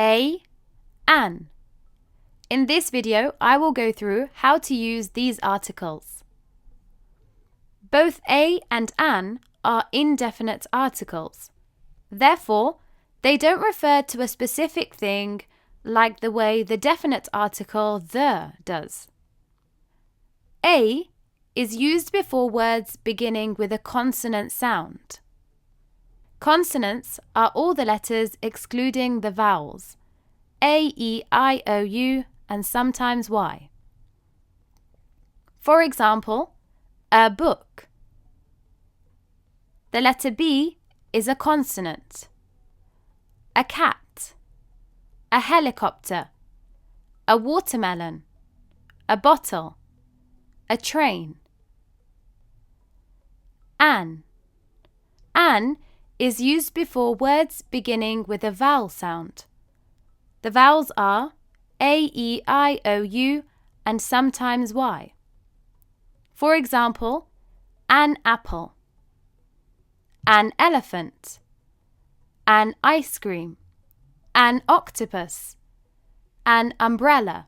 a, an. In this video, I will go through how to use these articles. Both a and an are indefinite articles. Therefore, they don't refer to a specific thing like the way the definite article the does. A is used before words beginning with a consonant sound. Consonants are all the letters excluding the vowels A, E, I, O, U, and sometimes Y. For example, a book. The letter B is a consonant. A cat, a helicopter, a watermelon, a bottle, a train. An. An is used before words beginning with a vowel sound. The vowels are A, E, I, O, U, and sometimes Y. For example, an apple, an elephant, an ice cream, an octopus, an umbrella.